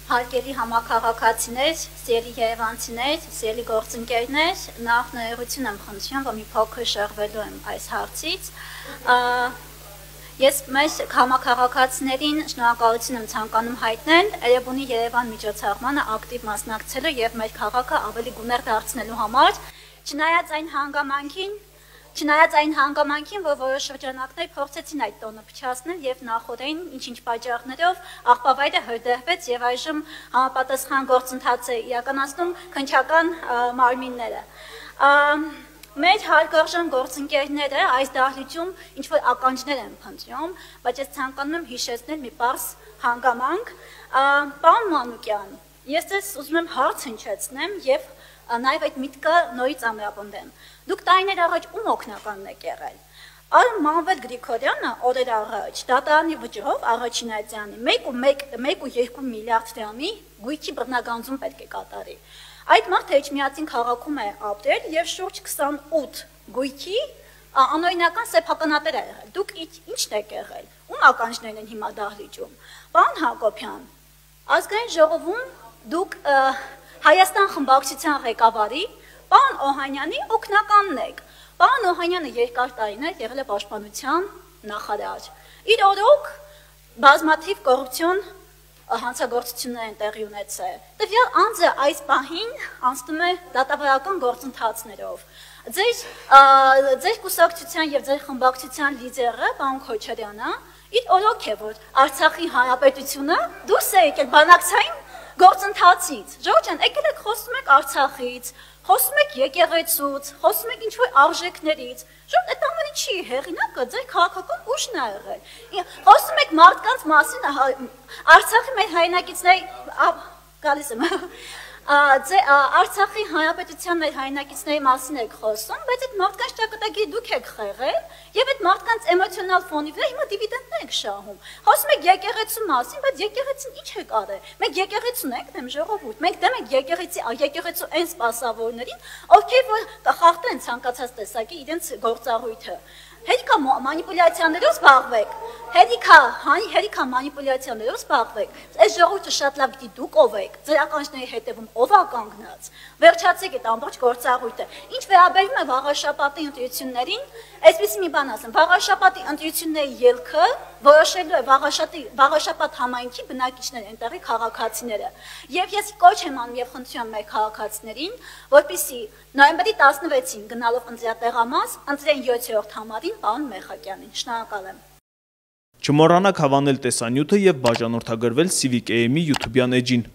Հարգելի համաքաղաքացիներ, սիրելի երևանցիներ, սիրելի գործընկերներ, նախ ներողություն եմ խնդրում, որ մի փոքր շեղվելու եմ այս հարցից։ Ես մեր համաքաղաքացիներին շնորհակալություն եմ ցանկանում հայտնել Էրեբունի Երևան միջոցառմանը ակտիվ մասնակցելու եւ մեր քաղաքը ավելի գունեղ դարձնելու համար, Չնայած այն հանգամանքին, որ որոշ շրջանակներ փորձեցին այդ տոնը փչացնել եւ նախորդին ինչ-ինչ պատճառներով աղբավայրը հրդեհվեց եւ այժմ համապատասխան գործընթաց է իրականացնում քննչական մարմինները։ Մեր հարգարժան գործընկերները այս դահլիճում ինչ-որ ականջներ են փնտրում, բայց ես ցանկանում եմ հիշեցնել մի պարզ հանգամանք։ Պարոն Մանուկյան, ես ձեզ ուզում եմ հարց հնչեցնեմ եւ նաեւ այդ միտքը նորից ամրապնդեմ։ Դուք տարիներ առաջ ում օգնականն եք եղել։ Այլ Մանվել Գրիգորյանը օրեր առաջ դատարանի վճռով առաջին ատյանի 1.2 միլիարդ դրամի գույքի բռնագանձում պետք է կատարի։ Այդ մարդը Էջմիածին քաղաքում է ապրել եւ շուրջ 28 գույքի անօրինական սեփականատեր է եղել։ Դուք ի՞նչն եք եղել։ Ում ականջներն են հիմա դահլիճում։ Պարոն Հակոբյան, ազգային ժողովում դուք Հայաստան խմբակցության ղեկավարի Պարոն Օհանյանի օգնականն եք։ Պարոն Օհանյանը երկար տարիներ եղել է պաշտպանության նախարար։ Իր օրոք բազմաթիվ կոռուպցիոն հանցագործություններ են տեղի ունեցել։ Տվյալ անձը այս պահին անցնում է դատավարական գործընթացներով։ Ձեր կուսակցության եւ ձեր խմբակցության լիդերը, պարոն Քոչարյանը, իր օրոք է, որ Արցախի հանրապետությունը դուրս է եկել բանակցային գործընթացից։ Ժողովուրդ ջան, եկել եք խոսում եք Արցախից, խոսում եք եկեղեցուց, խոսում եք ինչ-որ արժեքներից։ Ժողովուրդ, այդ ամենի չի հեղինակը ձեր քաղաքական ուժն է եղել։ Խոսում եք մարդկանց մասին, Արցախի մեր հայրենակիցների գալիս եմ։ Արցախի հանրապետության մեր հայրենակիցների մասին եք խոսում, բայց այդ մարդկանց ճակատագիրը դուք եք խեղել եւ այդ մարդկանց էմոցիոնալ ֆոնի վրա հիմա դիվիդենդներ եք շահում։ Խոսում եք եկեղեցու մասին, բայց եկեղեցին ինչ է կարել։ Մենք եկեղեցուն ենք դեմ ժողովուրդ, մենք դեմ ենք եկեղեցու այն սպասավորներին, ովքեր որ կխախտեն ցանկացած տեսակի իրենց գործառույթը։ Հերիքա մանիպուլյացիաներով զբաղվեք, հերիքա մանիպուլյացիաներով զբաղվեք, այս ժողովուրդը շատ լավ գիտի դուք ով եք, ձեր ականջների հետևում ով է կանգնած, վերջացեք այդ ամբողջ գործառույթը, ինչ վերաբերում է վաղաշաբաթի ընտրություններին, այսպեսի մի բան ասեմ, վաղաշաբաթի ընտրությունների ելքը որոշելու է վաղաշաբաթ համայնքի բնակիչներ այնտեղի քաղաքացիները, եւ ես կոչ եմ անում եւ խնդրում եմ մեր քաղաքացիներին, որպեսզի նոյեմբերի 16-ին գնալով ընտրատեղամաս ընտրեն 7-րդ համարին պարոն Մեխակյանին։ Շնորհակալ եմ։ Չմոռանաք հավանել տեսանյութը եւ բաժանորդագրվել Civic AM-ի YouTube-յան էջին։